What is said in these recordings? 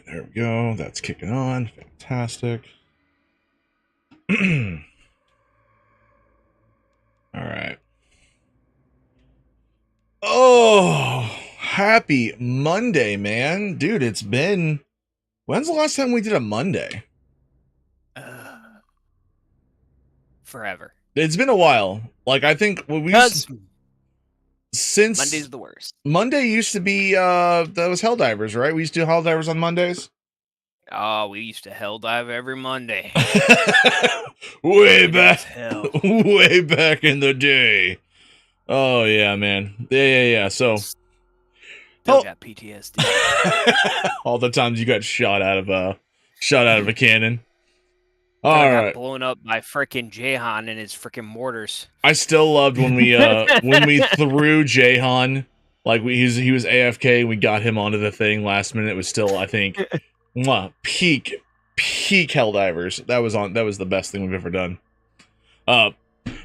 there we go. That's kicking on. Fantastic. All right. Oh, happy Monday, man. Dude, it's been... When's the last time we did a Monday? Forever. It's been a while. Like, I think since Monday's the worst. Monday used to be that was Helldivers, right? We used to do Helldivers on Mondays. Oh, we used to hell dive every Monday. way back in the day. Oh yeah, man. Yeah. So still got PTSD. all the times you got shot out of a cannon. All right. Got blown up by frickin' Jahan and his frickin' mortars. I still loved when we threw Jahan, like he was AFK and we got him onto the thing last minute. It was still, I think, peak Helldivers. That was the best thing we've ever done. But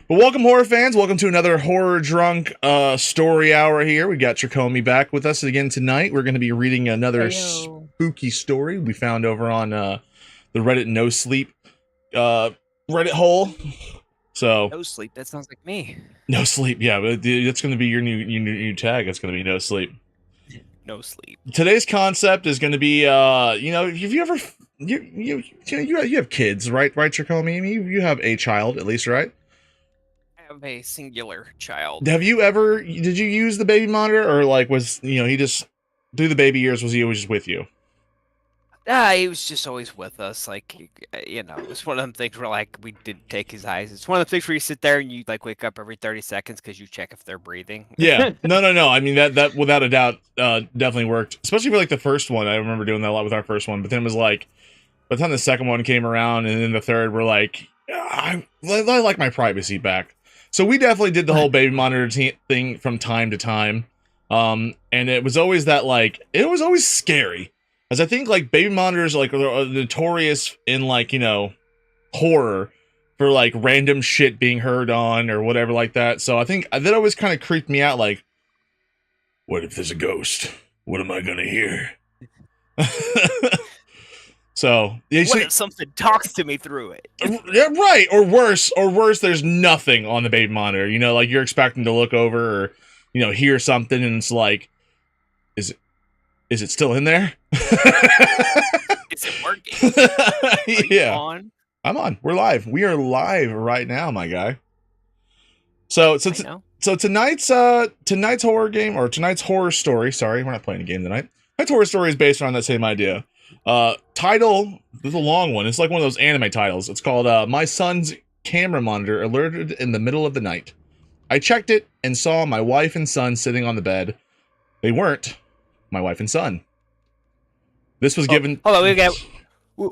welcome, horror fans. Welcome to another horror drunk story hour here. We got Tricomy back with us again tonight. We're going to be reading another spooky story we found over on the Reddit No Sleep Reddit hole. So No Sleep, that sounds like me. No Sleep, yeah, but that's going to be your new tag. It's going to be No Sleep. No Sleep. Today's concept is going to be have you ever you have kids, right, Tricomy? I mean, you have a child at least, right? I have a singular child. Did you use the baby monitor, or like was he just through the baby years, was he always just with you? He was just always with us. Like, it's one of them things where, like, we didn't take his eyes. It's one of the things where you sit there and you, like, wake up every 30 seconds because you check if they're breathing. Yeah. No. I mean, that without a doubt definitely worked. Especially for, like, the first one. I remember doing that a lot with our first one. But then it was, like, by the time the second one came around and then the third, we're like, I like my privacy back. So we definitely did the whole baby monitor thing from time to time. And it was always that, like, it was always scary. As I think, like, baby monitors, like, are notorious in, like, horror for, like, random shit being heard on or whatever like that. So I think that always kind of creeped me out, like, what if there's a ghost? What am I gonna hear? So... What if something talks to me through it? Yeah, right, or worse, there's nothing on the baby monitor. Like, you're expecting to look over or, hear something, and it's like, is it still in there? Is it working? Yeah. You on? I'm on. We're live. We are live right now, my guy. So tonight's horror game, or tonight's horror story. Sorry, we're not playing a game tonight. Tonight's horror story is based on that same idea. Title, this is a long one. It's like one of those anime titles. It's called My Son's Camera Monitor Alerted in the Middle of the Night. I checked it and saw my wife and son sitting on the bed. They weren't my wife and son. This was given... Hold on,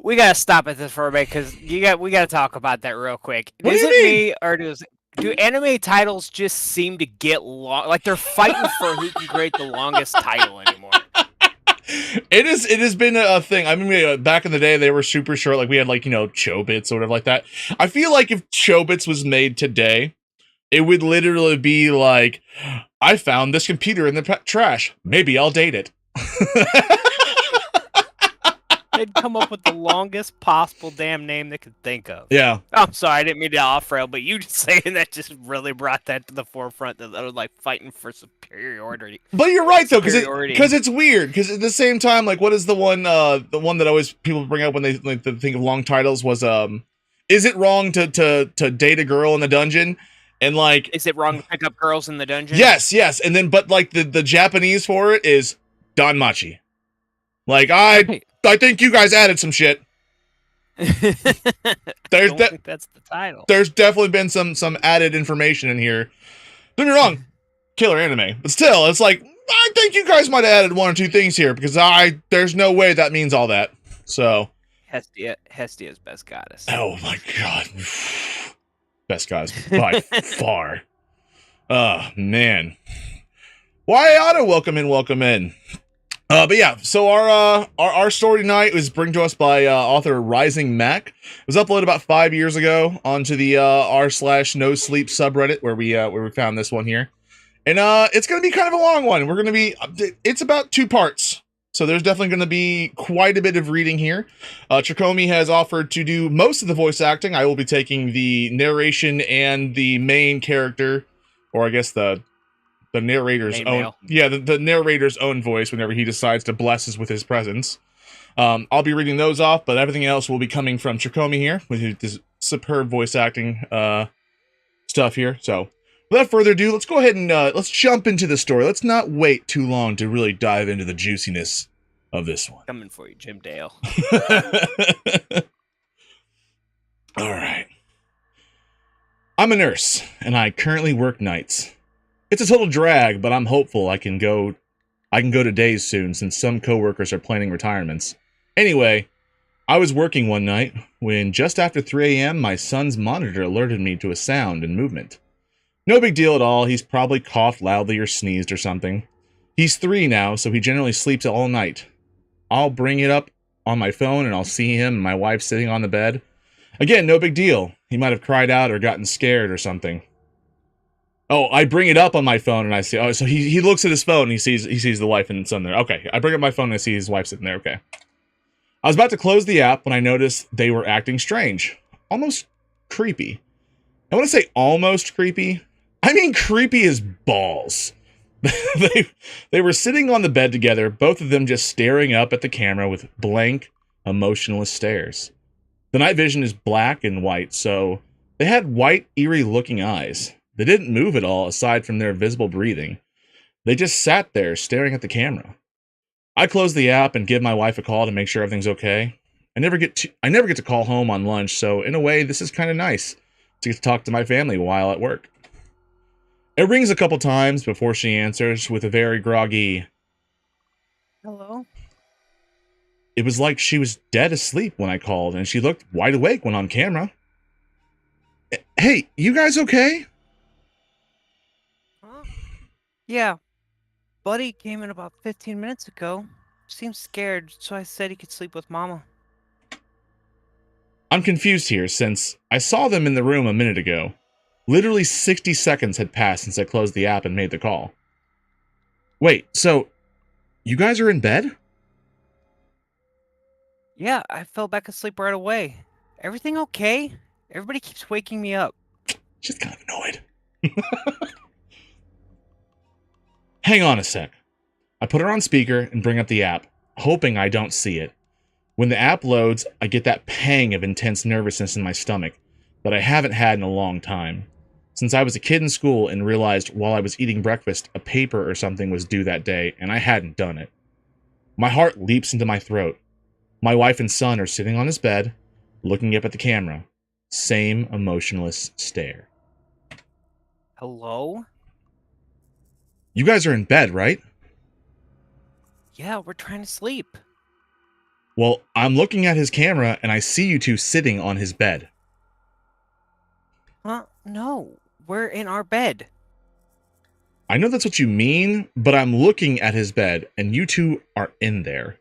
we gotta stop at this for a minute, because we gotta talk about that real quick. Is it me, or do anime titles just seem to get long? Like, they're fighting for who can create the longest title anymore. It has been a thing. I mean, back in the day, they were super short. Like, we had, like, Chobits or whatever like that. I feel like if Chobits was made today, it would literally be like, I found this computer in the trash. Maybe I'll date it. They'd come up with the longest possible damn name they could think of. Yeah. I'm sorry, I didn't mean to off-rail, but you just saying that just really brought that to the forefront, that they're, like, fighting for superiority. But you're right, though, because it's weird. Because at the same time, like, what is the one that always people bring up when they think of long titles was, is it wrong to date a girl in the dungeon? And, like... Is it wrong to pick up girls in the dungeon? Yes. And then, but, like, the Japanese for it is Danmachi. Like, I think you guys added some shit. That's the title. There's definitely been some added information in here. Don't get me wrong, killer anime. But still, it's like, I think you guys might have added one or two things here, because there's no way that means all that. So... Hestia's best goddess. Oh my god. Best goddess by far. Oh, man. Why Otto, welcome in. But yeah, so our story tonight was brought to us by author RisingMac. It was uploaded about 5 years ago onto the r/no sleep subreddit where we found this one here, and it's gonna be kind of a long one. It's about 2 parts. So there's definitely going to be quite a bit of reading here. Tricomy has offered to do most of the voice acting. I will be taking the narration and the main character, or I guess the narrator's Main own, male. yeah, the narrator's own voice whenever he decides to bless us with his presence. I'll be reading those off, but everything else will be coming from Tricomy here with his superb voice acting stuff here. So without further ado, let's go ahead and let's jump into the story. Let's not wait too long to really dive into the juiciness of this one. Coming for you, Jim Dale. All right. I'm a nurse, and I currently work nights. It's a total drag, but I'm hopeful I can go to days soon since some coworkers are planning retirements. Anyway, I was working one night when just after 3 a.m. my son's monitor alerted me to a sound and movement. No big deal at all, he's probably coughed loudly or sneezed or something. He's 3 now, so he generally sleeps all night. I'll bring it up on my phone and I'll see him and my wife sitting on the bed. Again, no big deal. He might have cried out or gotten scared or something. Oh, I bring it up on my phone and I see, oh, so he looks at his phone and he sees the wife and son there. Okay, I bring up my phone and I see his wife sitting there, okay. I was about to close the app when I noticed they were acting strange. Almost creepy. I want to say almost creepy. I mean creepy as balls. They were sitting on the bed together, both of them just staring up at the camera with blank, emotionless stares. The night vision is black and white, so they had white, eerie-looking eyes. They didn't move at all aside from their visible breathing. They just sat there staring at the camera. I close the app and give my wife a call to make sure everything's okay. I never get to call home on lunch, so in a way this is kind of nice to get to talk to my family while at work. It rings a couple times before she answers with a very groggy, Hello? it was like she was dead asleep when I called, and she looked wide awake when on camera. Hey, you guys okay? Huh? Yeah. Buddy came in about 15 minutes ago. Seemed scared, so I said he could sleep with Mama. I'm confused here since I saw them in the room a minute ago. Literally 60 seconds had passed since I closed the app and made the call. Wait, so you guys are in bed? Yeah, I fell back asleep right away. Everything okay? Everybody keeps waking me up. She's kind of annoyed. Hang on a sec. I put her on speaker and bring up the app, hoping I don't see it. When the app loads, I get that pang of intense nervousness in my stomach that I haven't had in a long time. Since I was a kid in school and realized while I was eating breakfast a paper or something was due that day and I hadn't done it. My heart leaps into my throat. My wife and son are sitting on his bed, looking up at the camera. Same emotionless stare. Hello? You guys are in bed, right? Yeah, we're trying to sleep. Well, I'm looking at his camera and I see you two sitting on his bed. Huh? No, we're in our bed. I know that's what you mean, but I'm looking at his bed and you two are in there.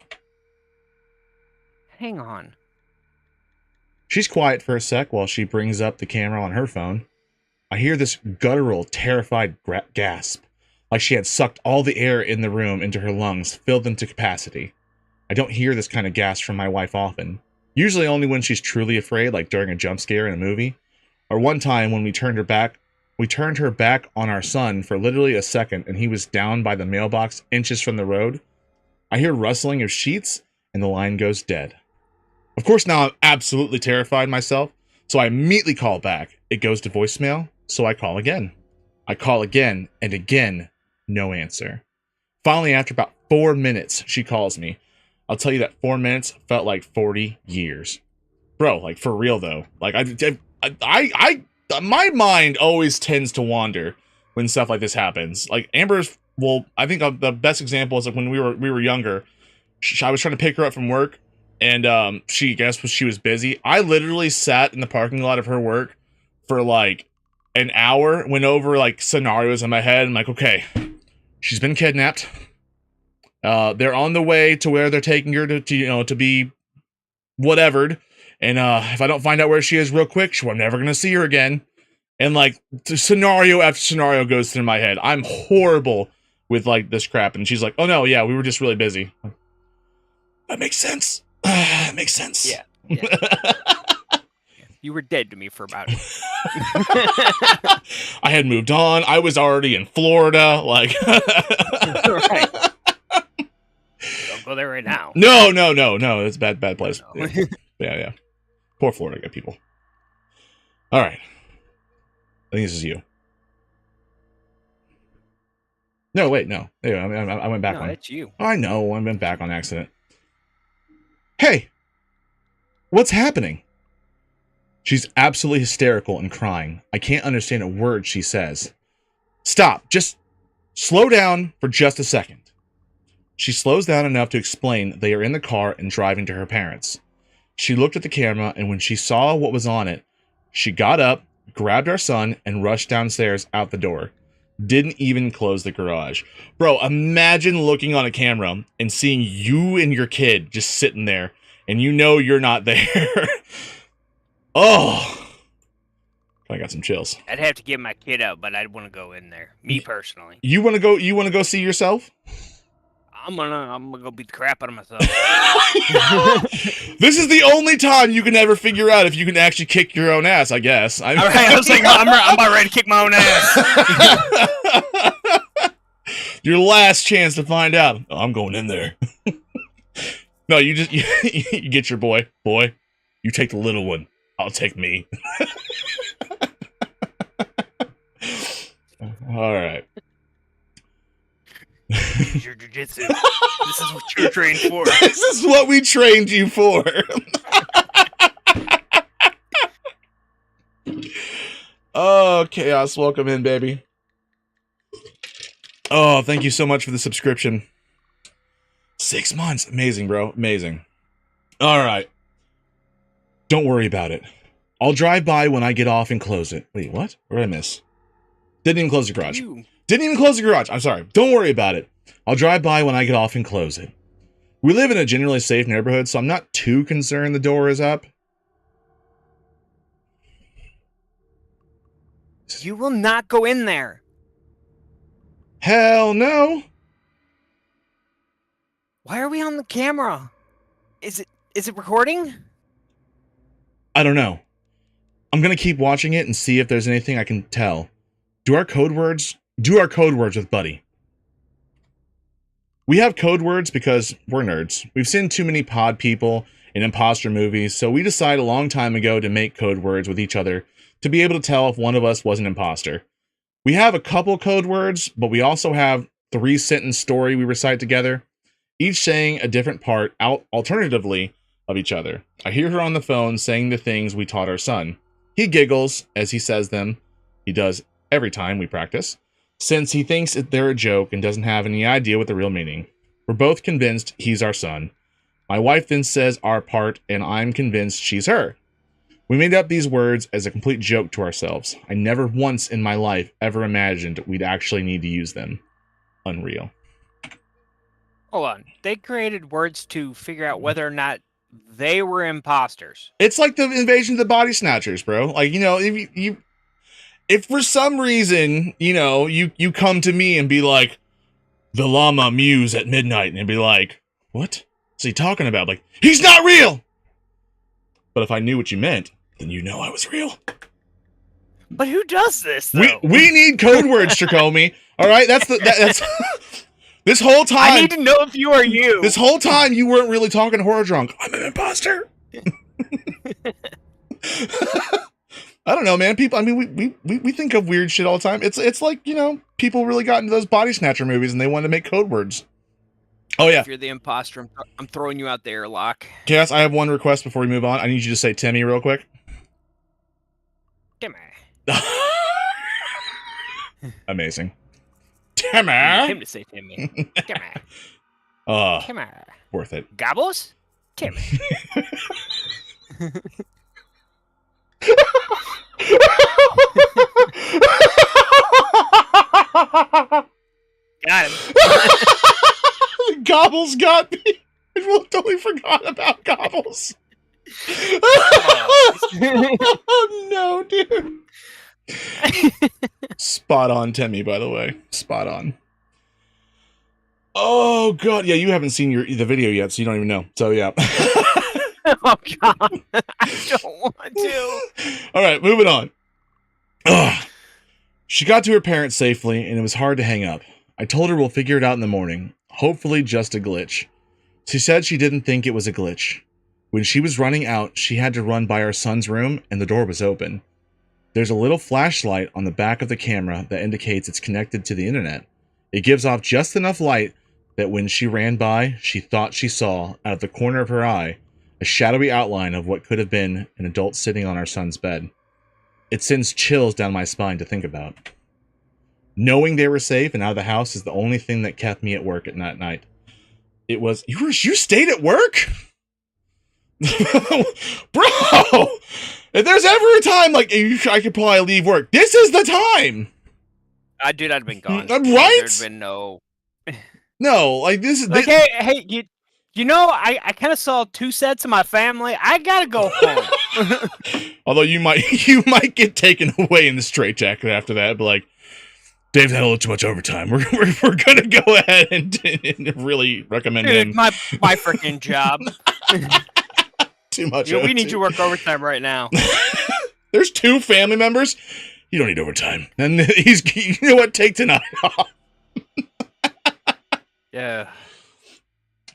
Hang on. She's quiet for a sec while she brings up the camera on her phone. I hear this guttural, terrified gasp, like she had sucked all the air in the room into her lungs, filled them to capacity. I don't hear this kind of gasp from my wife often. Usually only when she's truly afraid, like during a jump scare in a movie. Or one time when we turned her back on our son for literally a second and he was down by the mailbox inches from the road. I hear rustling of sheets and the line goes dead. Of course, now I'm absolutely terrified myself, so I immediately call back. It goes to voicemail, so I call again. I call again, and again, no answer. Finally, after about 4 minutes, she calls me. I'll tell you that 4 minutes felt like 40 years. Bro, like, for real, though. Like, my mind always tends to wander when stuff like this happens. Like, Amber's, well, I think the best example is like when we were younger. I was trying to pick her up from work, and she guessed she was busy. I literally sat in the parking lot of her work for like an hour, went over like scenarios in my head. I'm like, okay, she's been kidnapped. They're on the way to where they're taking her to be whatevered. And if I don't find out where she is real quick, I'm never gonna see her again. And like scenario after scenario goes through my head. I'm horrible with like this crap. And she's like, oh no, yeah, we were just really busy. That makes sense. That makes sense. Yeah. You were dead to me for about it. I had moved on. I was already in Florida. Like, Right. Don't go there right now. No. It's a bad place. No. Yeah. Poor Florida people. All right. I think this is you. No, wait, no. Anyway, I went back No, on. that's you. I know. I went back on accident. Hey, what's happening? She's absolutely hysterical and crying. I can't understand a word she says. Stop. Just slow down for just a second. She slows down enough to explain they are in the car and driving to her parents. She looked at the camera, and when she saw what was on it, she got up, grabbed our son, and rushed downstairs out the door. Didn't even close the garage. Bro, imagine looking on a camera and seeing you and your kid just sitting there, and you know you're not there. Oh, I got some chills. I'd have to get my kid out, but I'd want to go in there. Me personally. You want to go? You want to go see yourself? I'm gonna go beat the crap out of myself. This is the only time you can ever figure out if you can actually kick your own ass. I guess. All right, I was like, I'm about ready to kick my own ass. Your last chance to find out. Oh, I'm going in there. No, you get your boy. Boy, you take the little one. I'll take me. All right. Your jiu-jitsu. This is what you're trained for. This is what we trained you for. Oh, Chaos, welcome in, baby. Oh, thank you so much for the subscription. 6 months. Amazing, bro. Amazing. All right. Don't worry about it. I'll drive by when I get off and close it. Wait, what? What did I miss? Didn't even close the garage. Didn't even close the garage. I'm sorry. Don't worry about it. I'll drive by when I get off and close it. We live in a generally safe neighborhood, so I'm not too concerned the door is up. You will not go in there. Hell no. Why are we on the camera? Is it recording? I don't know. I'm going to keep watching it and see if there's anything I can tell. Do our code words with Buddy. We have code words because we're nerds. We've seen too many pod people in imposter movies, so we decided a long time ago to make code words with each other to be able to tell if one of us was an imposter. We have a couple code words, but we also have 3-sentence story we recite together, each saying a different part alternatively of each other. I hear her on the phone saying the things we taught our son. He giggles as he says them. He does every time we practice, since he thinks they're a joke and doesn't have any idea what the real meaning. We're both convinced he's our son. My wife then says our part, and I'm convinced she's her. We made up these words as a complete joke to ourselves. I never once in my life ever imagined we'd actually need to use them. Unreal. Hold on. They created words to figure out whether or not they were imposters. It's like the invasion of the body snatchers, bro. Like, you know, if for some reason, you know, you come to me and be like, the llama mews at midnight, and be like, what is he talking about? Like, he's not real! But if I knew what you meant, then you know I was real. But who does this, though? We need code words, Tricomy. All right, that's this whole time. I need to know if you are you. This whole time you weren't really talking horror drunk. I'm an imposter. I don't know, man. People, I mean, we think of weird shit all the time. It's like, you know, people really got into those body snatcher movies and they wanted to make code words. Oh yeah. If you're the imposter, I'm throwing you out the airlock. Chaos, I have one request before we move on. I need you to say Timmy real quick. Timmy. Amazing. I need Timmy. him to say Timmy. Timmy. Timmy. Worth it. Gobbles? Timmy. Got him. Gobbles got me. I totally forgot about Gobbles. Oh no, dude. Spot on, Timmy, by the way. Spot on. Oh god, yeah, you haven't seen the video yet, so you don't even know. So yeah. Oh God, I don't want to. All right, moving on. Ugh. She got to her parents safely, and it was hard to hang up. I told her we'll figure it out in the morning. Hopefully just a glitch. She said she didn't think it was a glitch. When she was running out, she had to run by our son's room, and the door was open. There's a little flashlight on the back of the camera that indicates it's connected to the internet. It gives off just enough light that when she ran by, she thought she saw, out of the corner of her eye, a shadowy outline of what could have been an adult sitting on our son's bed. It sends chills down my spine to think about. Knowing they were safe and out of the house is the only thing that kept me at work at that night. It was, you stayed at work? Bro! If there's ever a time, like, I could probably leave work, this is the time! Dude, I'd been gone. Right? There'd been no... No, like, this is... Like, hey, you know, I kind of saw 2 sets of my family. I gotta go home. Although you might get taken away in the straitjacket after that, but like, Dave's had a little too much overtime. We're gonna go ahead and really recommend him. My freaking job. Too much. We need you to work overtime right now. There's 2 family members. You don't need overtime. And you know what? Take tonight off. Yeah.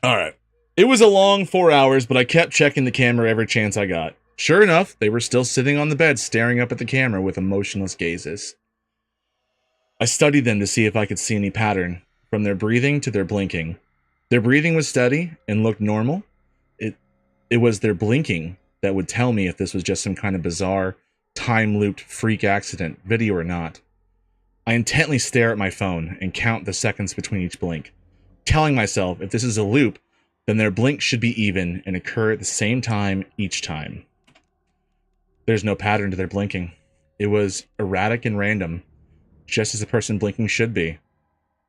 All right. It was a long 4 hours, but I kept checking the camera every chance I got. Sure enough, they were still sitting on the bed staring up at the camera with emotionless gazes. I studied them to see if I could see any pattern, from their breathing to their blinking. Their breathing was steady and looked normal. It was their blinking that would tell me if this was just some kind of bizarre, time-looped freak accident, video or not. I intently stare at my phone and count the seconds between each blink, telling myself if this is a loop, then their blink should be even and occur at the same time each time. There's no pattern to their blinking. It was erratic and random, just as a person blinking should be.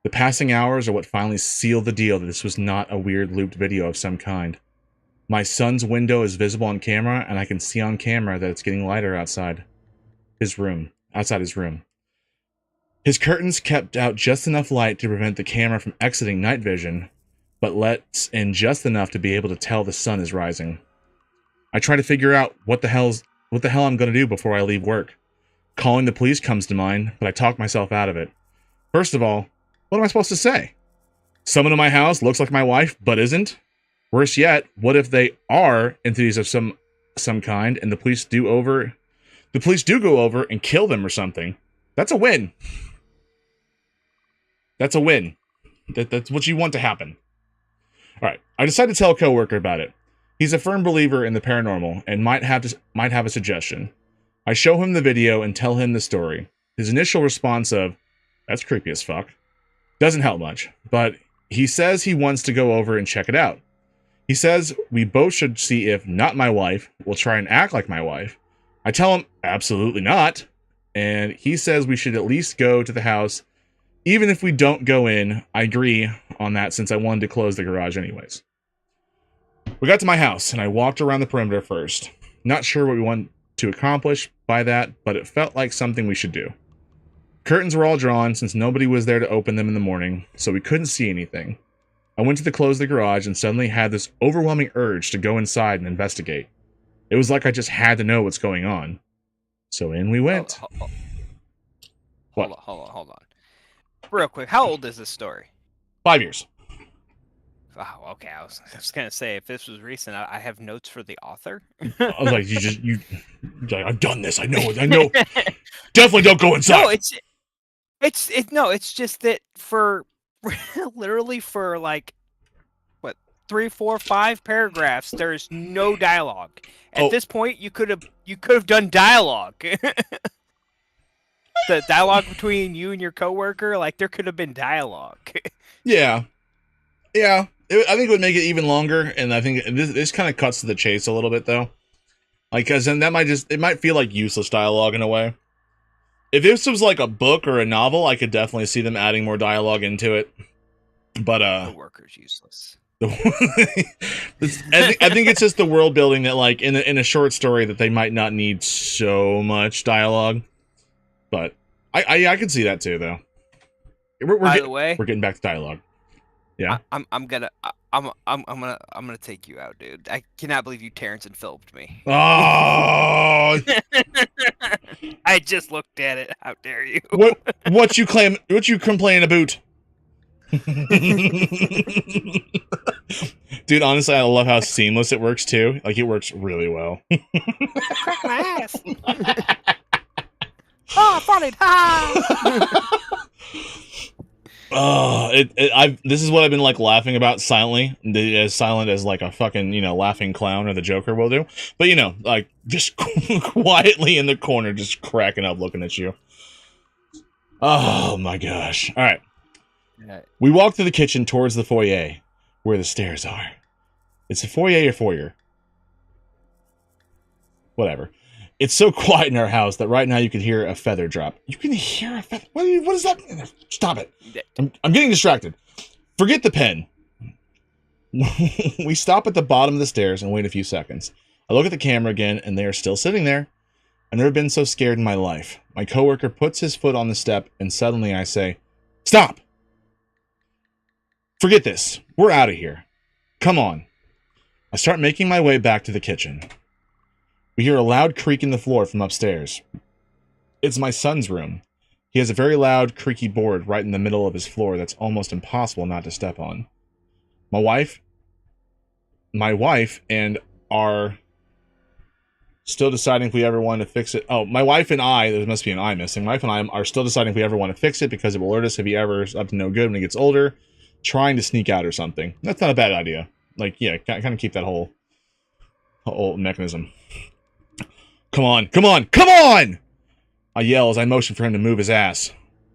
The passing hours are what finally sealed the deal that this was not a weird looped video of some kind. My son's window is visible on camera, and I can see on camera that it's getting lighter outside his room. His curtains kept out just enough light to prevent the camera from exiting night vision, but lets in just enough to be able to tell the sun is rising. I try to figure out what the hell I'm going to do before I leave work. Calling the police comes to mind, but I talk myself out of it. First of all, what am I supposed to say? Someone in my house looks like my wife, but isn't? Worse yet, what if they are entities of some kind, and the police do go over and kill them or something? That's a win. That's a win. That's what you want to happen. All right, I decided to tell a coworker about it. He's a firm believer in the paranormal and might have a suggestion. I show him the video and tell him the story. His initial response of, "That's creepy as fuck," doesn't help much, but he says he wants to go over and check it out. He says we both should see if not my wife will try and act like my wife. I tell him absolutely not, and he says we should at least go to the house. Even if we don't go in, I agree on that since I wanted to close the garage anyways. We got to my house, and I walked around the perimeter first. Not sure what we want to accomplish by that, but it felt like something we should do. Curtains were all drawn since nobody was there to open them in the morning, so we couldn't see anything. I went to close the garage and suddenly had this overwhelming urge to go inside and investigate. It was like I just had to know what's going on. So in we went. Hold on. Real quick, how old is this story? 5 years. Oh, okay. I was gonna say if this was recent, I have notes for the author. I was like, I've done this. I know. Definitely don't go inside. No, it's just that for literally for like what 3, 4, 5 paragraphs, there's no dialogue. At this point, you could have done dialogue. The dialogue between you and your coworker, like there could have been dialogue. Yeah. I think it would make it even longer, and I think this kind of cuts to the chase a little bit, though. Like, because then it might feel like useless dialogue in a way. If this was like a book or a novel, I could definitely see them adding more dialogue into it. But the worker's useless. I think it's just the world building that, like, in a short story, that they might not need so much dialogue. But I could see that too, though. By the way, we're getting back to dialogue. Yeah. I'm gonna take you out, dude. I cannot believe you Terrence and Philliped me. Oh, I just looked at it. How dare you? what you claim? What you complain about? Dude, honestly, I love how seamless it works too. Like it works really well. Crack my ass. Oh, funny. Ha! Oh, this is what I've been like laughing about silently, as silent as like a fucking, laughing clown or the Joker will do. But like just quietly in the corner, just cracking up, looking at you. Oh my gosh! All right, we walk through the kitchen towards the foyer, where the stairs are. It's a foyer or foyer, whatever. It's so quiet in our house that right now you can hear a feather drop. You can hear a feather? What is that? Stop it. I'm getting distracted. Forget the pen. We stop at the bottom of the stairs and wait a few seconds. I look at the camera again, and they are still sitting there. I've never been so scared in my life. My coworker puts his foot on the step, and suddenly I say, "Stop! Forget this. We're out of here. Come on." I start making my way back to the kitchen. We hear a loud creak in the floor from upstairs. It's my son's room. He has a very loud, creaky board right in the middle of his floor that's almost impossible not to step on. My wife and are still deciding if we ever want to fix it. Oh, my wife and I, there must be an I missing. My wife and I are still deciding if we ever want to fix it because it will alert us if he ever is up to no good when he gets older, trying to sneak out or something. That's not a bad idea. Like, yeah, kind of keep that whole mechanism. Come on, come on, come on! I yell as I motion for him to move his ass.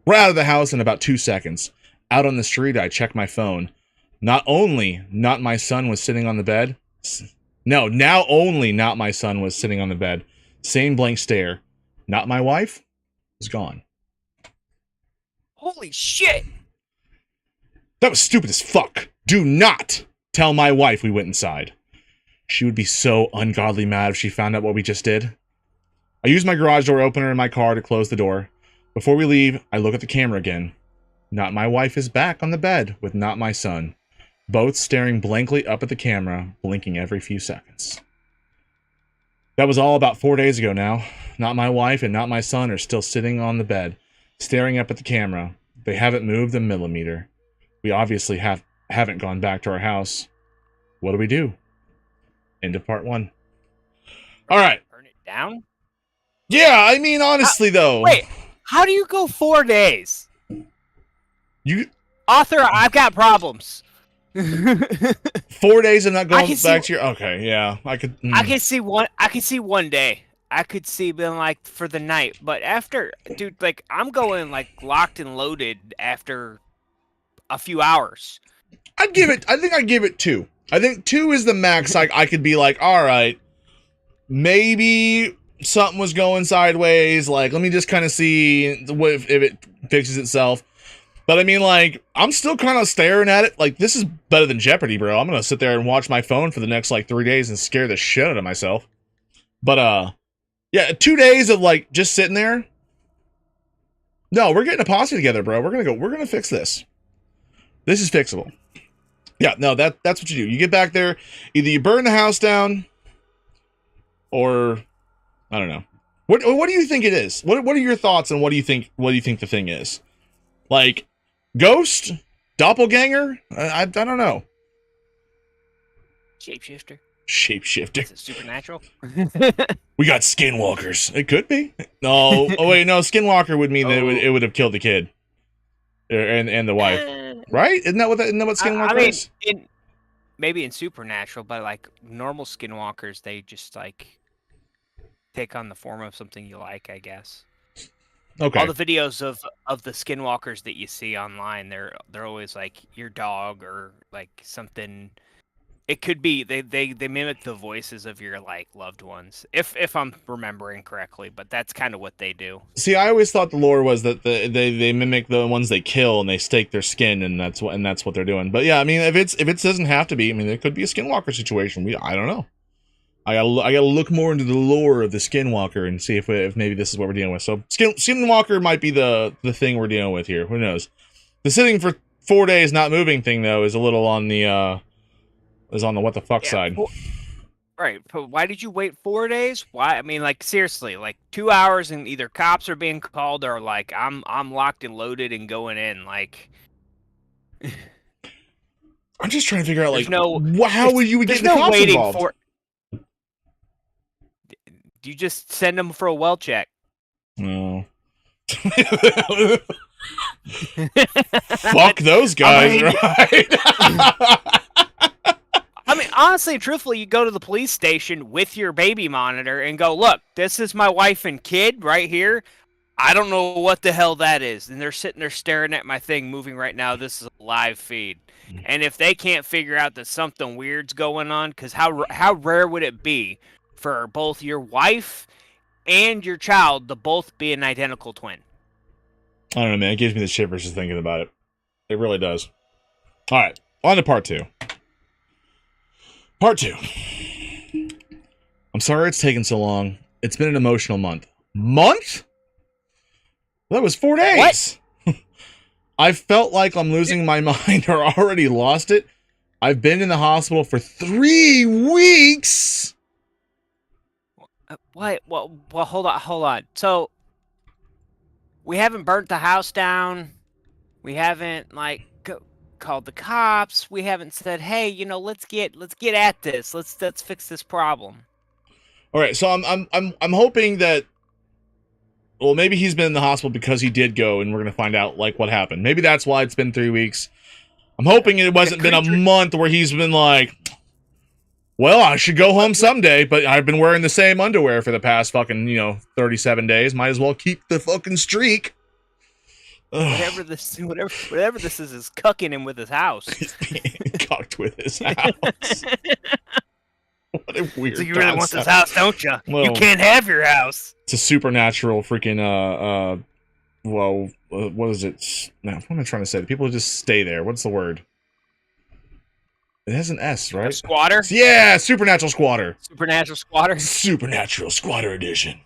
We're out of the house in about 2 seconds. Out on the street, I check my phone. Not only not my son was sitting on the bed. No, now only not my son was sitting on the bed. Same blank stare. Not my wife was gone. Holy shit! That was stupid as fuck. Do not tell my wife we went inside. She would be so ungodly mad if she found out what we just did. I use my garage door opener in my car to close the door. Before we leave, I look at the camera again. Not my wife is back on the bed with not my son, both staring blankly up at the camera, blinking every few seconds. That was all about 4 days ago now. Not my wife and not my son are still sitting on the bed, staring up at the camera. They haven't moved a millimeter. We obviously haven't gone back to our house. What do we do? End of part 1. All right. Burn it down? Yeah, I mean, honestly, though. Wait, how do you go 4 days? Author, I've got problems. 4 days and not going back to your... Okay, yeah. I could see 1 day. I could see being like for the night. But after, dude, like, I'm going like locked and loaded after a few hours. I think I'd give it 2. I think 2 is the max I could be like, all right, maybe something was going sideways. Like, let me just kind of see if it fixes itself. But I mean, like, I'm still kind of staring at it. Like, this is better than Jeopardy, bro. I'm going to sit there and watch my phone for the next, like, 3 days and scare the shit out of myself. But, yeah, 2 days of, like, just sitting there. No, we're getting a posse together, bro. We're going to fix this. This is fixable. Yeah, no, that's what you do. You get back there, either you burn the house down, or I don't know. What do you think it is? What are your thoughts on what do you think the thing is? Like, ghost? Doppelganger? I don't know. Shapeshifter. Shapeshifter. Is it supernatural? We got skinwalkers. It could be. No. Oh wait, no. Skinwalker would mean that it would have killed the kid, and the wife. Right? Isn't that what Skinwalker is? Maybe in Supernatural, but like normal Skinwalkers, they just like take on the form of something you like, I guess. Okay. All the videos of the Skinwalkers that you see online, they're always like your dog or like something. It could be they mimic the voices of your like loved ones, if I'm remembering correctly, but that's kind of what they do. See, I always thought the lore was that they mimic the ones they kill and they stake their skin, and that's what they're doing. But yeah, I mean, if it doesn't have to be, I mean, it could be a Skinwalker situation. I don't know. I gotta look more into the lore of the Skinwalker and see if maybe this is what we're dealing with. So Skinwalker might be the thing we're dealing with here. Who knows? The sitting for 4 days not moving thing though is a little on the what the fuck side. Right, but why did you wait 4 days? Why? I mean, like seriously, like 2 hours and either cops are being called or like I'm locked and loaded and going in. Like, I'm just trying to figure out like no, how would you get the no cops waiting involved? You just send them for a well check. No. Fuck those guys, right? I mean, honestly, truthfully, you go to the police station with your baby monitor and go, look, this is my wife and kid right here. I don't know what the hell that is. And they're sitting there staring at my thing moving right now. This is a live feed. And if they can't figure out that something weird's going on, because how rare would it be for both your wife and your child to both be an identical twin? I don't know, man. It gives me the shivers just thinking about it. It really does. All right, on to part 2. Part 2. I'm sorry it's taken so long. It's been an emotional month. Month? That was 4 days. What? I felt like I'm losing my mind or already lost it. I've been in the hospital for 3 weeks. What? Well, hold on. So, we haven't burnt the house down. We haven't, like, called the cops. We haven't said, hey, you know, let's get at this. Let's fix this problem. All right, so I'm hoping that, well, maybe he's been in the hospital because he did go, and we're gonna find out like what happened. Maybe that's why it's been 3 weeks. I'm hoping it wasn't been a month where he's been like, well, I should go home someday, but I've been wearing the same underwear for the past fucking 37 days. Might as well keep the fucking streak. Whatever this is cucking him with his house. Cucked with his house. What a weird. So you really want this house, don't you? Well, you can't have your house. It's a supernatural freaking well, what is it? No, what am I trying to say? People just stay there. What's the word? It has an S, right? A squatter? Yeah, supernatural squatter. Supernatural squatter. Supernatural squatter edition.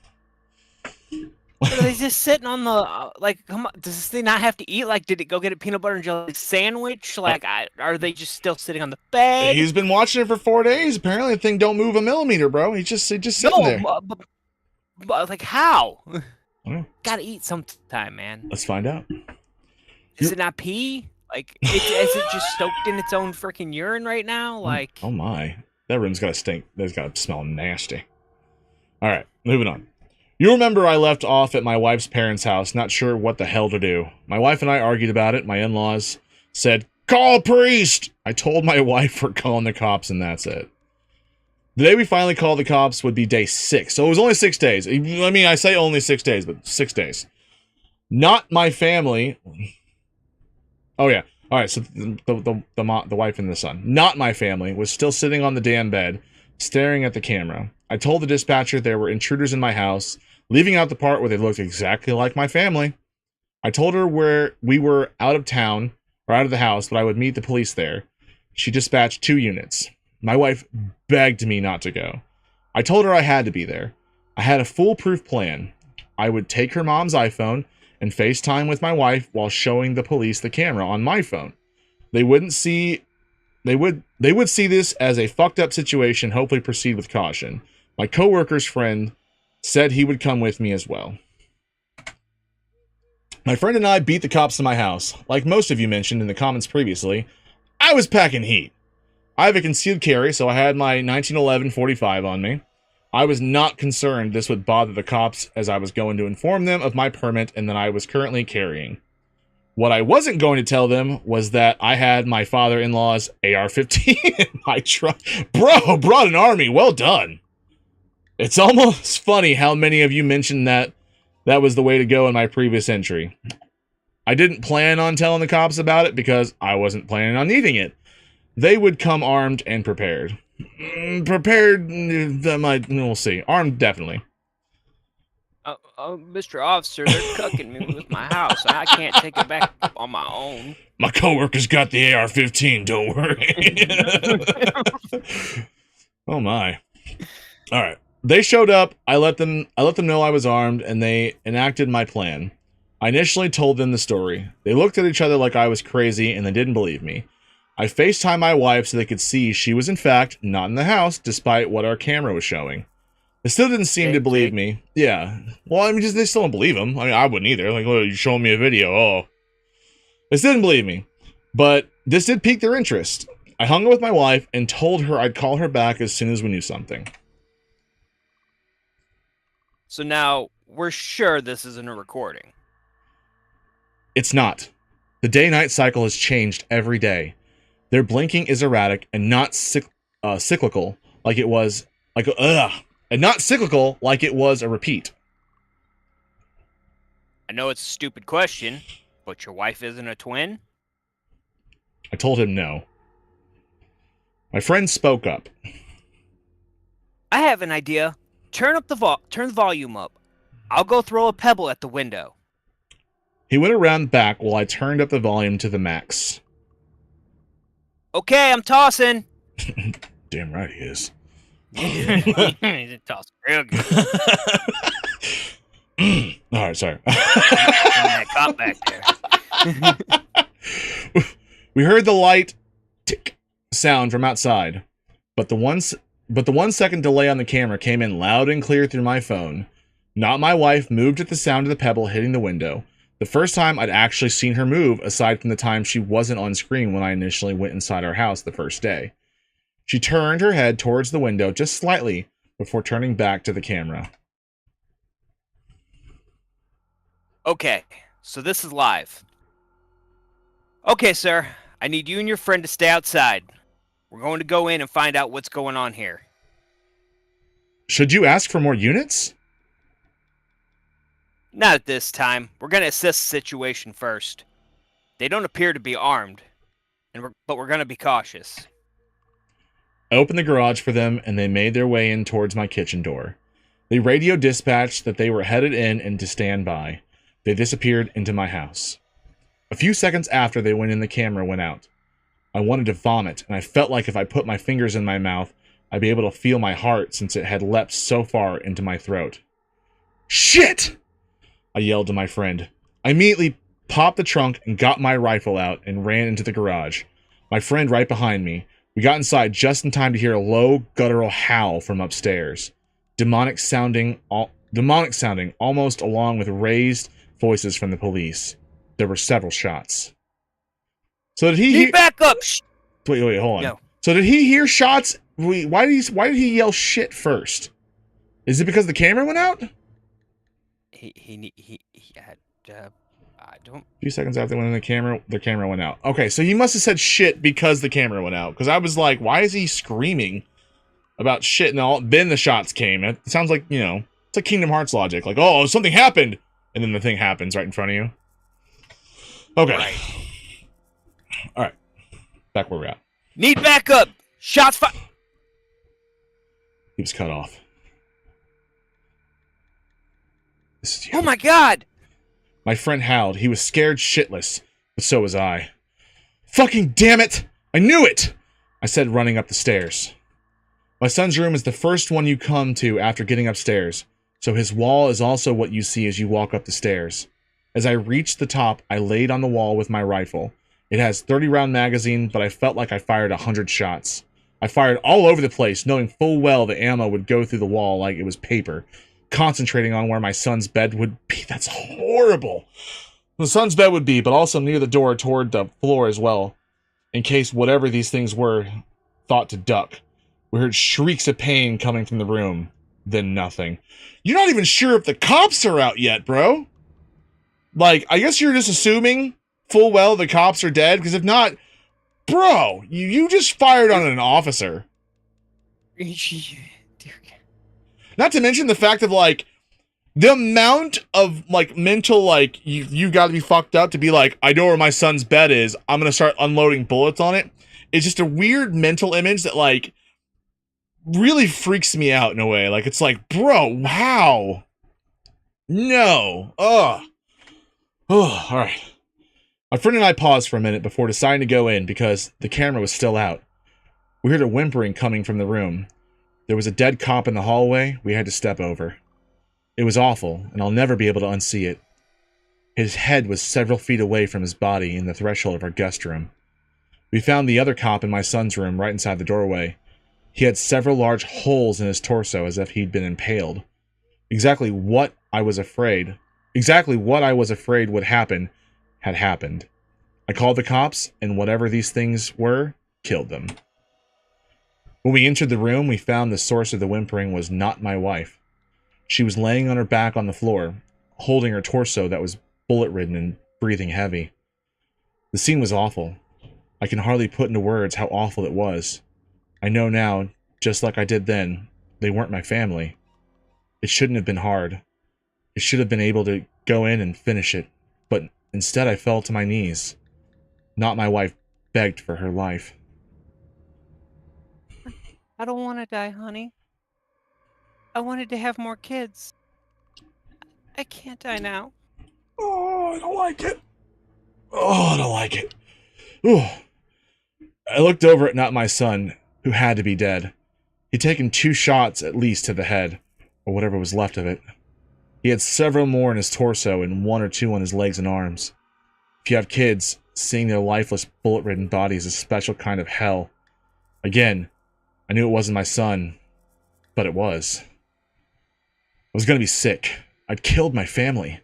Are they just sitting on the like? Come on, does this thing not have to eat? Like, did it go get a peanut butter and jelly sandwich? Like, are they just still sitting on the bed? He's been watching it for 4 days. Apparently, the thing don't move a millimeter, bro. He just sitting there. But like, how? Gotta eat sometime, man. Let's find out. Does it not pee? Like, is it just soaked in its own freaking urine right now? Like, oh my, that room's gotta stink. That's gotta smell nasty. All right, moving on. You remember I left off at my wife's parents' house, not sure what the hell to do. My wife and I argued about it. My in-laws said, call a priest! I told my wife we're calling the cops, and that's it. The day we finally called the cops would be day 6, so it was only 6 days. I mean, I say only 6 days, but 6 days. Not my family. Oh, yeah. All right, so the wife and the son, not my family, was still sitting on the damn bed, staring at the camera. I told the dispatcher there were intruders in my house, leaving out the part where they looked exactly like my family. I told her where we were out of town, or out of the house, but I would meet the police there. She dispatched 2 units. My wife begged me not to go. I told her I had to be there. I had a foolproof plan. I would take her mom's iPhone and FaceTime with my wife while showing the police the camera on my phone. They would see this as a fucked up situation, hopefully proceed with caution. My coworker's friend said he would come with me as well. My friend and I beat the cops to my house. Like most of you mentioned in the comments previously, I was packing heat. I have a concealed carry, so I had my 1911 45 on me. I was not concerned this would bother the cops, as I was going to inform them of my permit and that I was currently carrying. What I wasn't going to tell them was that I had my father-in-law's AR-15 in my truck. Bro, brought an army. Well done. It's almost funny how many of you mentioned that was the way to go in my previous entry. I didn't plan on telling the cops about it because I wasn't planning on needing it. They would come armed and prepared. Prepared, we'll see. Armed, definitely. Mr. Officer, they're cucking me with my house. I can't take it back on my own. My coworker's got the AR-15, don't worry. Oh my. All right. They showed up. I let them know I was armed, and they enacted my plan. I initially told them the story. They looked at each other like I was crazy and they didn't believe me. I FaceTimed my wife so they could see she was in fact not in the house despite what our camera was showing. They still didn't seem to believe me. Yeah. Well, I mean, just they still don't believe him. I mean, I wouldn't either. Like, oh, you're showing me a video. Oh. They still didn't believe me. But this did pique their interest. I hung up with my wife and told her I'd call her back as soon as we knew something. So now, we're sure this isn't a recording. It's not. The day-night cycle has changed every day. Their blinking is erratic and not cyclical like it was and not cyclical like it was a repeat. I know it's a stupid question, but your wife isn't a twin? I told him no. My friend spoke up. I have an idea. Turn the volume up. I'll go throw a pebble at the window. He went around back while I turned up the volume to the max. Okay, I'm tossing. Damn right he is. He's tossing real good. All right, sorry. That cop back there. We heard the light tick sound from outside, but the 1 second delay on the camera came in loud and clear through my phone. Not my wife moved at the sound of the pebble hitting the window. The first time I'd actually seen her move, aside from the time she wasn't on screen when I initially went inside our house the first day. She turned her head towards the window just slightly before turning back to the camera. Okay, so this is live. Okay, sir. I need you and your friend to stay outside. We're going to go in and find out what's going on here. Should you ask for more units? Not at this time. We're going to assess the situation first. They don't appear to be armed, but we're going to be cautious. I opened the garage for them, and they made their way in towards my kitchen door. They radio dispatched that they were headed in and to stand by. They disappeared into my house. A few seconds after they went in, the camera went out. I wanted to vomit, and I felt like if I put my fingers in my mouth, I'd be able to feel my heart since it had leapt so far into my throat. Shit! I yelled to my friend. I immediately popped the trunk and got my rifle out and ran into the garage. My friend right behind me. We got inside just in time to hear a low, guttural howl from upstairs. Demonic sounding, almost along with raised voices from the police. There were several shots. So did he hear... back up! Wait, hold on. No. So did he hear shots? Why did he yell shit first? Is it because the camera went out? He had, I don't... A few seconds after they went in the camera went out. Okay, so he must have said shit because the camera went out. Because I was like, why is he screaming about shit and all? Then the shots came. It sounds like, it's like Kingdom Hearts logic. Like, oh, something happened! And then the thing happens right in front of you. Okay. Right. Alright. Back where we're at. Need backup! Shots fired! He was cut off. Oh my god! My friend howled. He was scared shitless, but so was I. Fucking damn it! I knew it! I said, running up the stairs. My son's room is the first one you come to after getting upstairs, so his wall is also what you see as you walk up the stairs. As I reached the top, I laid on the wall with my rifle. It has 30-round magazine, but I felt like I fired 100 shots. I fired all over the place, knowing full well the ammo would go through the wall like it was paper, concentrating on where my son's bed would be. That's horrible. The son's bed would be, but also near the door toward the floor as well, in case whatever these things were thought to duck. We heard shrieks of pain coming from the room, then nothing. You're not even sure if the cops are out yet, bro. Like, I guess you're just assuming full well the cops are dead, because if not, bro, you just fired on an officer. Not to mention the fact of, like, the amount of, like, mental, like, you gotta be fucked up to be like, I know where my son's bed is, I'm gonna start unloading bullets on it. It's just a weird mental image that, like, really freaks me out in a way. Like, it's like, bro, how? No. Ugh. Oh, alright. My friend and I paused for a minute before deciding to go in because the camera was still out. We heard a whimpering coming from the room. There was a dead cop in the hallway we had to step over. It was awful, and I'll never be able to unsee it. His head was several feet away from his body in the threshold of our guest room. We found the other cop in my son's room right inside the doorway. He had several large holes in his torso as if he'd been impaled. Exactly what I was afraid would happen had happened. I called the cops, and whatever these things were, killed them. When we entered the room, we found the source of the whimpering was not my wife. She was laying on her back on the floor, holding her torso that was bullet-ridden and breathing heavy. The scene was awful. I can hardly put into words how awful it was. I know now, just like I did then, they weren't my family. It shouldn't have been hard. It should have been able to go in and finish it, but instead I fell to my knees. Not my wife begged for her life. I don't want to die, honey. I wanted to have more kids. I can't die now. Oh, I don't like it. Oh, I don't like it. Ooh. I looked over at not my son, who had to be dead. He'd taken 2 shots at least to the head, or whatever was left of it. He had several more in his torso and 1 or 2 on his legs and arms. If you have kids, seeing their lifeless, bullet-ridden bodies is a special kind of hell. Again, I knew it wasn't my son, but it was. I was gonna be sick. I'd killed my family.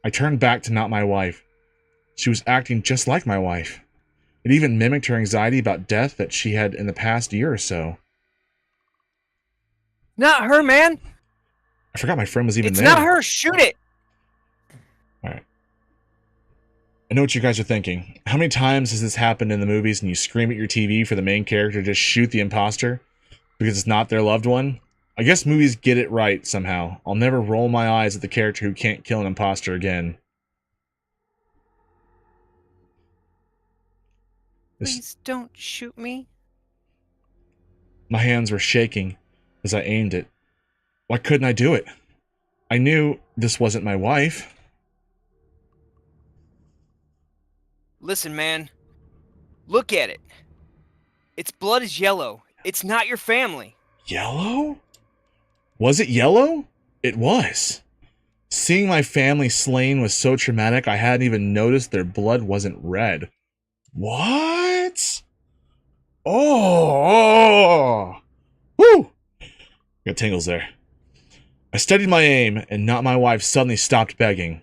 I turned back to not my wife. She was acting just like my wife. It even mimicked her anxiety about death that she had in the past year or so. Not her, man. I forgot my friend was even It's there. not her. Shoot it. Alright. I know what you guys are thinking. How many times has this happened in the movies and you scream at your TV for the main character to just shoot the imposter because it's not their loved one? I guess movies get it right somehow. I'll never roll my eyes at the character who can't kill an imposter again. Please don't shoot me. My hands were shaking as I aimed it. Why couldn't I do it? I knew this wasn't my wife. Listen, man. Look at it. Its blood is yellow. It's not your family. Yellow? Was it yellow? It was. Seeing my family slain was so traumatic I hadn't even noticed their blood wasn't red. What? Oh! Woo! Got tingles there. I steadied my aim, and not my wife suddenly stopped begging.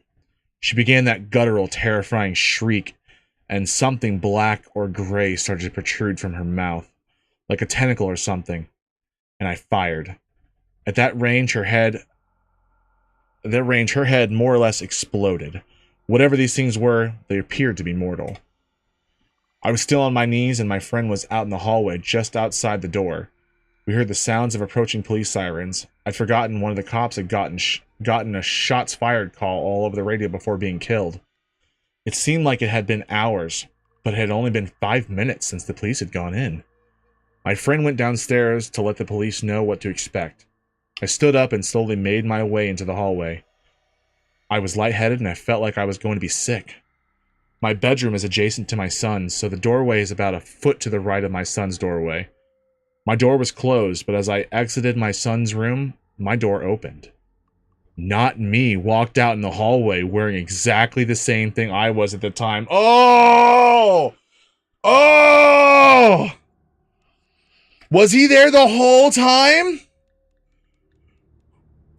She began that guttural, terrifying shriek, and something black or gray started to protrude from her mouth, like a tentacle or something. And I fired. At that range, her head more or less exploded. Whatever these things were, they appeared to be mortal. I was still on my knees, and my friend was out in the hallway just outside the door. We heard the sounds of approaching police sirens. I'd forgotten one of the cops had gotten a shots fired call all over the radio before being killed. It seemed like it had been hours, but it had only been 5 minutes since the police had gone in. My friend went downstairs to let the police know what to expect. I stood up and slowly made my way into the hallway. I was lightheaded and I felt like I was going to be sick. My bedroom is adjacent to my son's, so the doorway is about a foot to the right of my son's doorway. My door was closed, but as I exited my son's room, my door opened. Not me walked out in the hallway wearing exactly the same thing I was at the time. Oh! Oh! Was he there the whole time?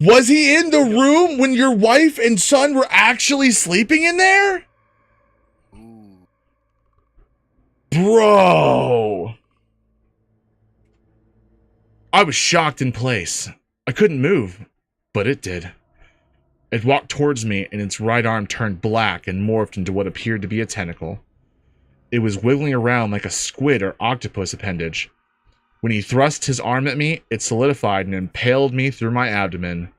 Was he in the room when your wife and son were actually sleeping in there? Bro! I was shocked in place. I couldn't move, but it did. It walked towards me, and its right arm turned black and morphed into what appeared to be a tentacle. It was wiggling around like a squid or octopus appendage. When he thrust his arm at me, it solidified and impaled me through my abdomen.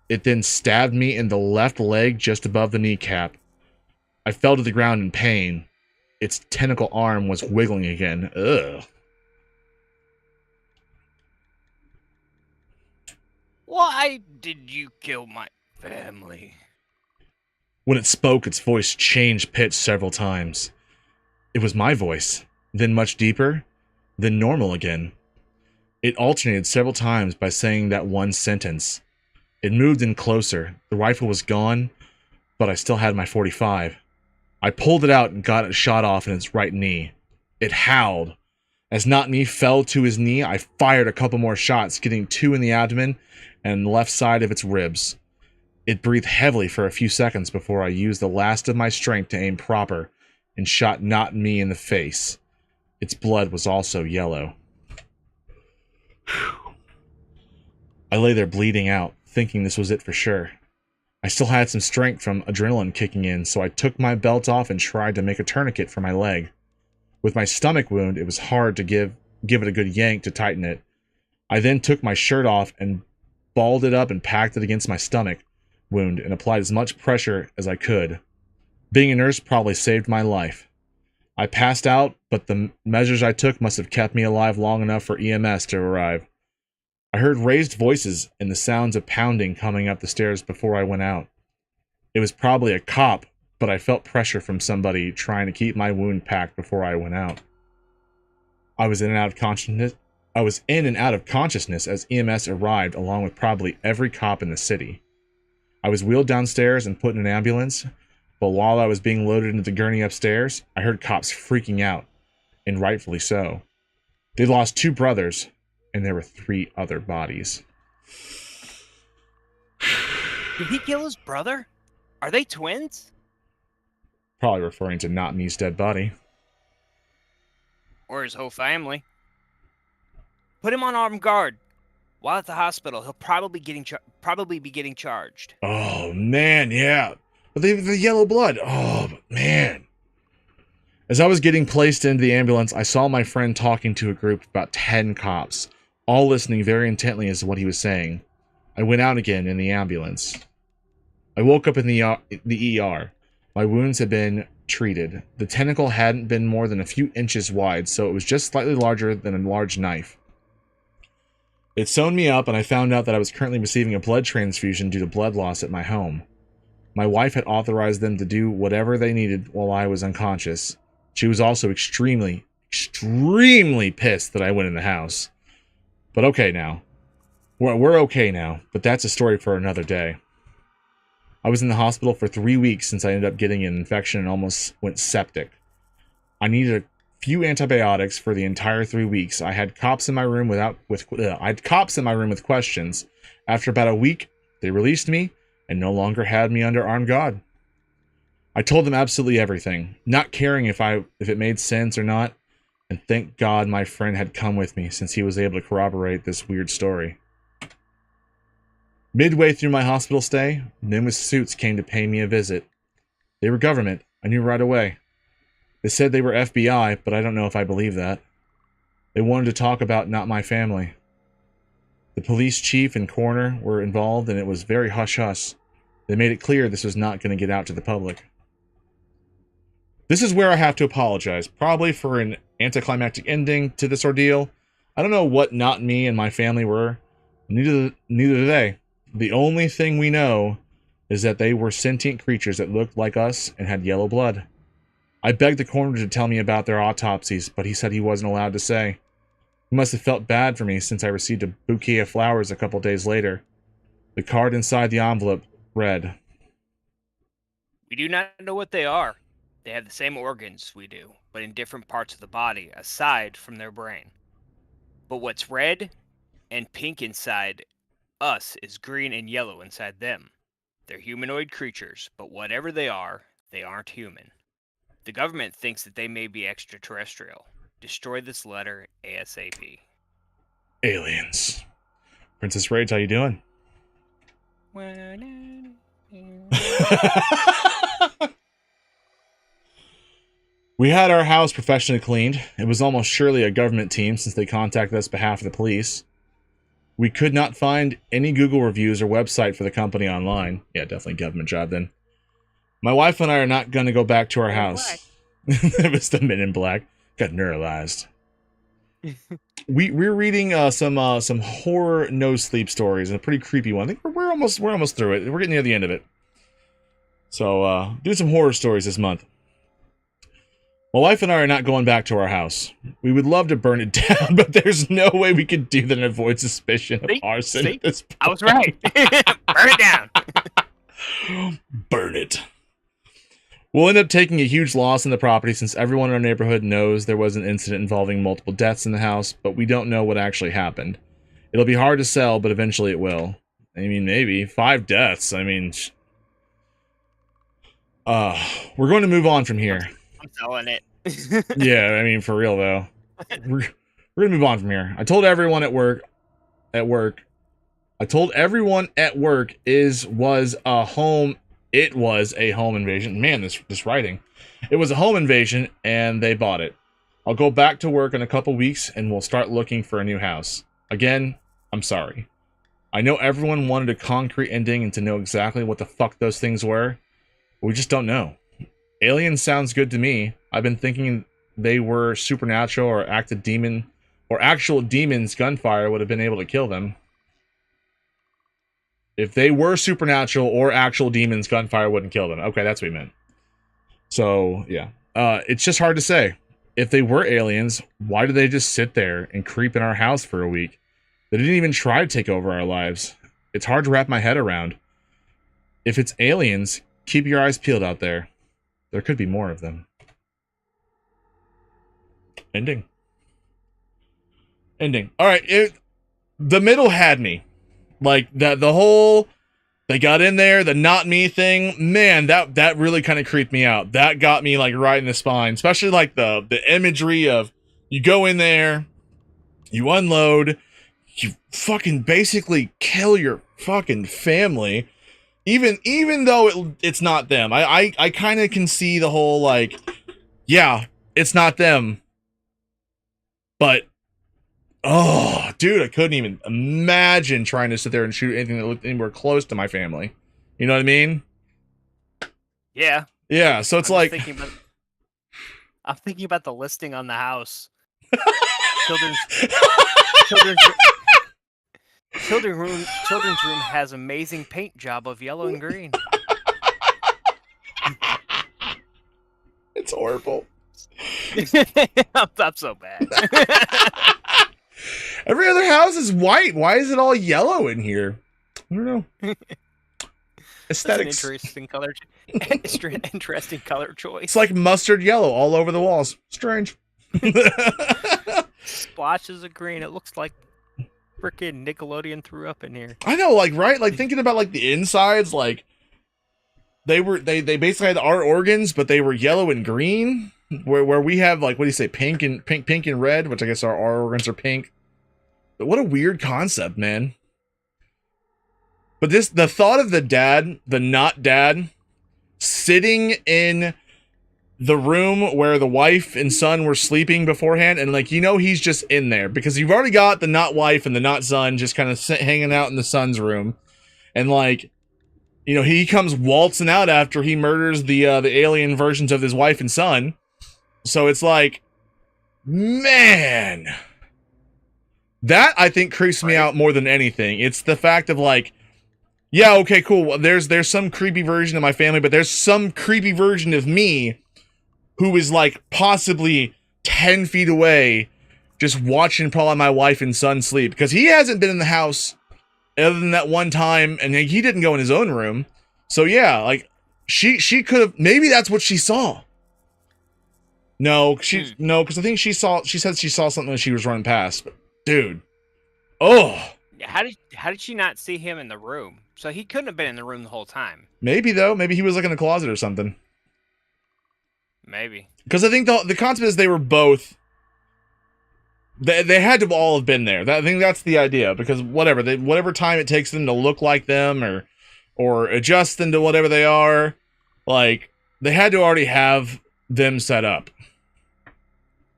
It then stabbed me in the left leg just above the kneecap. I fell to the ground in pain. Its tentacle arm was wiggling again. Ugh. Why did you kill my family? When it spoke, its voice changed pitch several times. It was my voice, then much deeper, then normal again. It alternated several times by saying that one sentence. It moved in closer. The rifle was gone, but I still had my .45. I pulled it out and got it shot off in its right knee. It howled. As Not Me fell to his knee, I fired a couple more shots, getting 2 in the abdomen and the left side of its ribs. It breathed heavily for a few seconds before I used the last of my strength to aim proper and shot Not Me in the face. Its blood was also yellow. I lay there bleeding out, thinking this was it for sure. I still had some strength from adrenaline kicking in, so I took my belt off and tried to make a tourniquet for my leg. With my stomach wound, it was hard to give it a good yank to tighten it. I then took my shirt off and balled it up and packed it against my stomach wound and applied as much pressure as I could. Being a nurse probably saved my life. I passed out, but the measures I took must have kept me alive long enough for EMS to arrive. I heard raised voices and the sounds of pounding coming up the stairs before I went out. It was probably a cop, but I felt pressure from somebody trying to keep my wound packed before I went out. I was in and out of consciousness as EMS arrived along with probably every cop in the city. I was wheeled downstairs and put in an ambulance, but while I was being loaded into the gurney upstairs, I heard cops freaking out, and rightfully so. They lost 2 brothers, and there were 3 other bodies. Did he kill his brother? Are they twins? Probably referring to Not Me's dead body. Or his whole family. Put him on armed guard. While at the hospital, he'll probably be getting charged. Oh, man, yeah. But the yellow blood. Oh, man. As I was getting placed into the ambulance, I saw my friend talking to a group of about 10 cops, all listening very intently as to what he was saying. I went out again in the ambulance. I woke up in the ER. My wounds had been treated. The tentacle hadn't been more than a few inches wide, so it was just slightly larger than a large knife. It sewn me up, and I found out that I was currently receiving a blood transfusion due to blood loss at my home. My wife had authorized them to do whatever they needed while I was unconscious. She was also extremely pissed that I went in the house. But okay now. We're okay now, but that's a story for another day. I was in the hospital for 3 weeks since I ended up getting an infection and almost went septic. I needed a few antibiotics for the entire 3 weeks. I had cops in my room with questions. After about a week, they released me and no longer had me under armed guard. I told them absolutely everything, not caring if it made sense or not, and thank God my friend had come with me since he was able to corroborate this weird story. Midway through my hospital stay, men with suits came to pay me a visit. They were government. I knew right away. They said they were FBI, but I don't know if I believe that. They wanted to talk about not my family. The police chief and coroner were involved, and it was very hush-hush. They made it clear this was not going to get out to the public. This is where I have to apologize, probably for an anticlimactic ending to this ordeal. I don't know what Not Me and my family were. Neither do they. The only thing we know is that they were sentient creatures that looked like us and had yellow blood. I begged the coroner to tell me about their autopsies, but he said he wasn't allowed to say. He must have felt bad for me since I received a bouquet of flowers a couple days later. The card inside the envelope read, "We do not know what they are. They have the same organs we do, but in different parts of the body, aside from their brain. But what's red and pink inside us is green and yellow inside them. They're humanoid creatures, but whatever they aren't human. The government thinks that they may be extraterrestrial. Destroy this letter ASAP." Aliens. Princess Rage, how you doing? We had our house professionally cleaned. It was almost surely a government team since they contacted us on behalf of the police. We could not find any Google reviews or website for the company online. Yeah, definitely government job then. My wife and I are not going to go back to our house. It was the Men in Black. Got neuralized. We're reading some horror no sleep stories and a pretty creepy one. I think we're almost through it. We're getting near the end of it. So do some horror stories this month. My wife and I are not going back to our house. We would love to burn it down, but there's no way we could do that and avoid suspicion of arson at this point. I was right. Burn it down. Burn it. We'll end up taking a huge loss in the property since everyone in our neighborhood knows there was an incident involving multiple deaths in the house, but we don't know what actually happened. It'll be hard to sell, but eventually it will. I mean, maybe. 5 deaths. I mean... we're going to move on from here. I'm selling it. Yeah, I mean, for real, though. We're going to move on from here. I told everyone at work... I told everyone at work it was a home invasion. Man, this writing. It was a home invasion, and they bought it. I'll go back to work in a couple weeks, and we'll start looking for a new house. Again, I'm sorry. I know everyone wanted a concrete ending and to know exactly what the fuck those things were. We just don't know. Aliens sounds good to me. I've been thinking they were supernatural or actual demons. Gunfire would have been able to kill them. If they were supernatural or actual demons, gunfire wouldn't kill them. Okay, that's what we meant. So, yeah. It's just hard to say. If they were aliens, why did they just sit there and creep in our house for a week? They didn't even try to take over our lives. It's hard to wrap my head around. If it's aliens, keep your eyes peeled out there. There could be more of them. Ending. Alright, the middle had me. Like, the whole, they got in there, the not me thing, man, that really kind of creeped me out. That got me, like, right in the spine. Especially, like, the imagery of, you go in there, you unload, you fucking basically kill your fucking family. Even though it's not them. I kind of can see the whole, like, yeah, it's not them. But... oh, dude, I couldn't even imagine trying to sit there and shoot anything that looked anywhere close to my family. You know what I mean? Yeah. Yeah, so it's like... I'm thinking about the listing on the house. Children's room has amazing paint job of yellow and green. It's horrible. I'm so bad. Every other house is white. Why is it all yellow in here? I don't know. Aesthetics. Interesting color. Interesting color choice. It's like mustard yellow all over the walls. Strange. Splotches of green. It looks like freaking Nickelodeon threw up in here. I know, like, right? Like, thinking about, like, the insides, like, they basically had our organs, but they were yellow and green. Where we have, like, what do you say, pink and red, which I guess our organs are pink. But what a weird concept, man. But the thought of the not dad, sitting in the room where the wife and son were sleeping beforehand, and, like, you know he's just in there, because you've already got the not wife and the not son just kind of hanging out in the son's room, and, like, you know, he comes waltzing out after he murders the alien versions of his wife and son. So it's like, man, that I think creeps me out more than anything. It's the fact of, like, yeah, okay, cool. There's some creepy version of my family, but there's some creepy version of me who is, like, possibly 10 feet away, just watching probably my wife and son sleep, because he hasn't been in the house other than that one time, and he didn't go in his own room. So yeah, like, she could have, maybe that's what she saw. No, because I think she said she saw something when she was running past. But dude, oh, how did she not see him in the room? So he couldn't have been in the room the whole time. Maybe though. Maybe he was, like, in the closet or something. Maybe, because I think the concept is they were both. They had to all have been there. I think that's the idea, because whatever time it takes them to look like them or adjust into whatever they are, like, they had to already have them set up.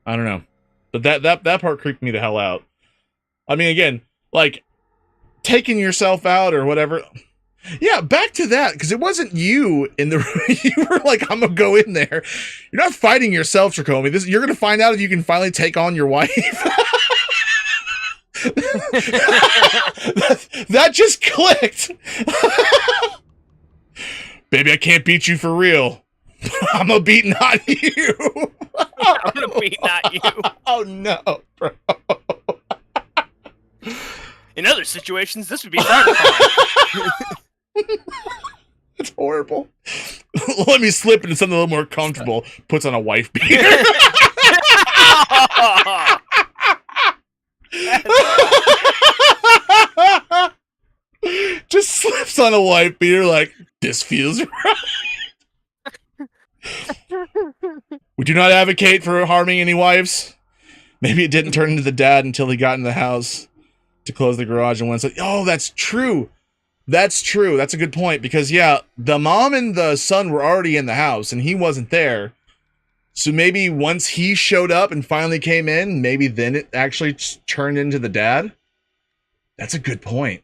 I don't know. But that part creeped me the hell out. I mean, again, like, taking yourself out or whatever. Yeah, back to that, because it wasn't you in the room. You were like, I'm gonna go in there. You're not fighting yourself, Tricomy. You're gonna find out if you can finally take on your wife. that just clicked. Baby, I can't beat you for real. I'm gonna beat not you. I'm gonna beat not you. Oh no, bro. In other situations, this would be frowned upon. That's horrible. Let me slip into something a little more comfortable. Puts on a wife beater. Just slips on a wife beater like, this feels right. We do not advocate for harming any wives. Maybe it didn't turn into the dad until he got in the house to close the garage and went, oh, that's true. That's true. That's a good point. Because, yeah, the mom and the son were already in the house and he wasn't there. So maybe once he showed up and finally came in, maybe then it actually turned into the dad. That's a good point.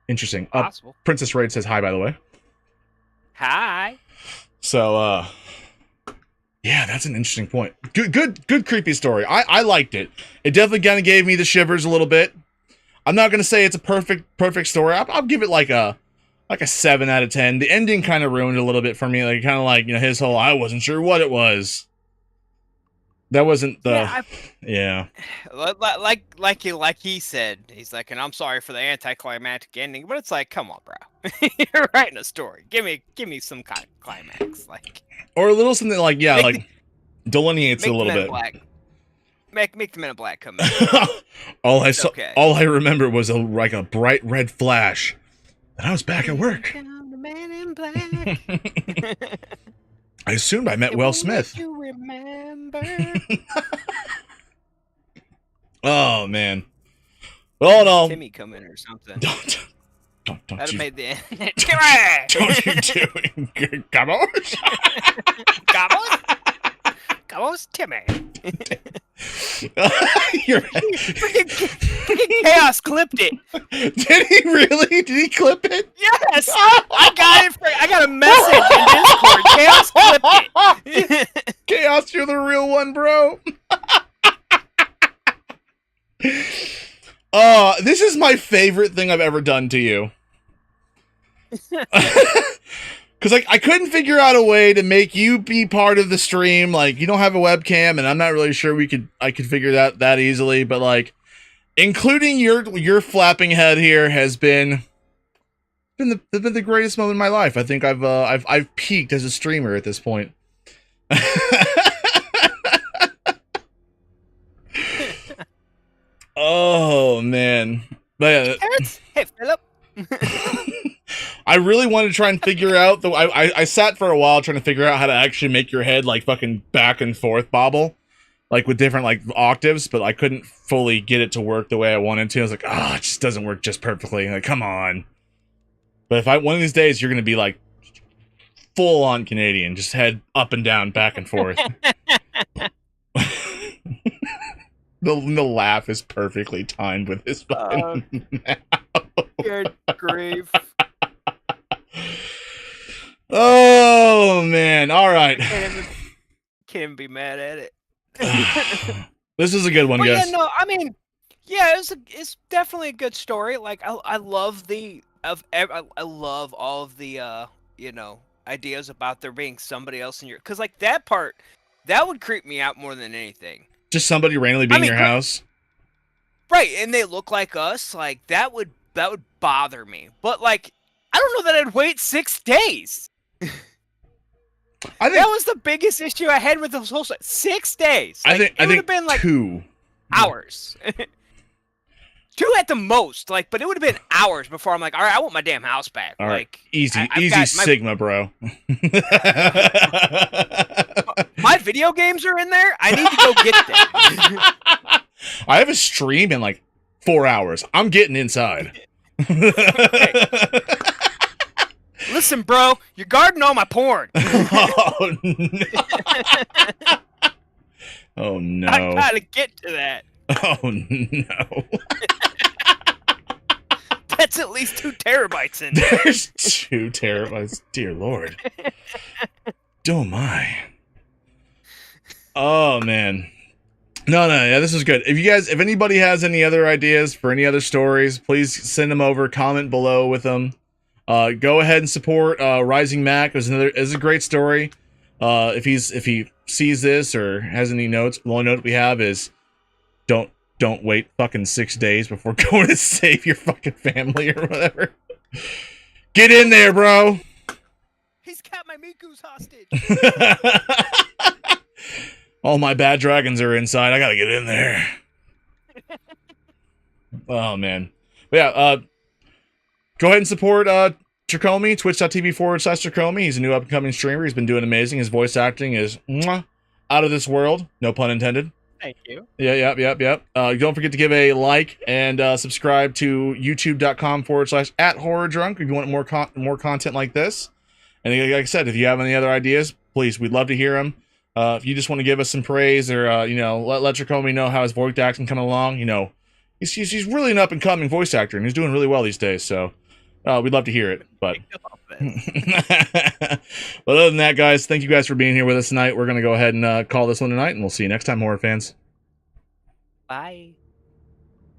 Interesting. Possible. Princess Raid says hi, by the way. Hi. So, yeah, that's an interesting point. Good creepy story. I liked it. It definitely kind of gave me the shivers a little bit. I'm not gonna say it's a perfect story. I'll give it like a 7 out of 10. The ending kind of ruined it a little bit for me. Like kind of like, you know, his whole I wasn't sure what it was. That wasn't the yeah. Like he said, he's like, and I'm sorry for the anticlimactic ending, but it's like, come on, bro, you're writing a story. Give me some kind of climax, like, or a little something like delineates it a little bit. Make the Men in Black come in. All I remember was like a bright red flash, and I was back at work. The Man in Black. I assumed I met Will Smith. You remember? Oh man. Well, no. Timmy come in or something. Don't That'd you? have made the Don't you do it. Come on. Vamos, Timmy. You're freaking Chaos clipped it. Did he really? Did he clip it? Yes. I got it. I got a message in Discord. Chaos clipped it. Chaos, you're the real one, bro. This is my favorite thing I've ever done to you. Because I couldn't figure out a way to make you be part of the stream. Like, you don't have a webcam, and I'm not really sure I could figure that easily. But like, including your flapping head here has been the greatest moment in my life. I think I've peaked as a streamer at this point. Oh man, but hey Philip. I really wanted to try and figure out I sat for a while trying to figure out how to actually make your head like fucking back and forth bobble, like with different like octaves, but I couldn't fully get it to work the way I wanted to. I was like, it just doesn't work just perfectly. Like, come on. But if one of these days you're gonna be like full on Canadian, just head up and down, back and forth. The laugh is perfectly timed with his fucking mouth. Good grief. Oh man! All right. Can't be mad at it. This is a good one, guys. Yeah, no, I mean, yeah, it's definitely a good story. Like, I love I love all of the ideas about there being somebody else in your, because like that part, that would creep me out more than anything. Just somebody randomly being in your house, right? And they look like us. Like that would bother me. But like, I don't know that I'd wait 6 days. I think that was the biggest issue I had with the whole 6 days. Like, I think would have been like 2 hours. 2 at the most, like, but it would have been hours before I'm like, all right, I want my damn house back. All like, right. Easy Sigma, bro. My video games are in there. I need to go get them. I have a stream in like 4 hours. I'm getting inside. Listen, bro, you're guarding all my porn. Oh no! Oh no! I gotta get to that. Oh no! That's at least 2 terabytes in there. There's 2 terabytes. Dear Lord. Oh my. Oh man. No, yeah, this is good. If anybody has any other ideas for any other stories, please send them over. Comment below with them. Go ahead and support RisingMac. Is a great story. If he sees this or has any notes, the only note we have is don't wait fucking 6 days before going to save your fucking family or whatever. Get in there, bro. He's got my Miku's hostage. All my bad dragons are inside. I gotta get in there. Oh man. But yeah, go ahead and support Tricomy, twitch.tv/Tricomy. He's a new up-and-coming streamer. He's been doing amazing. His voice acting is out of this world. No pun intended. Thank you. Yeah, yep. Don't forget to give a like and subscribe to youtube.com/@horrordrunk if you want more content like this. And like I said, if you have any other ideas, please, we'd love to hear them. If you just want to give us some praise or, let Tricomy know how his voice acting coming along, he's really an up-and-coming voice actor, and he's doing really well these days, so we'd love to hear it. But but other than that, guys, thank you guys for being here with us tonight. We're going to go ahead and call this one tonight, and we'll see you next time, horror fans. Bye.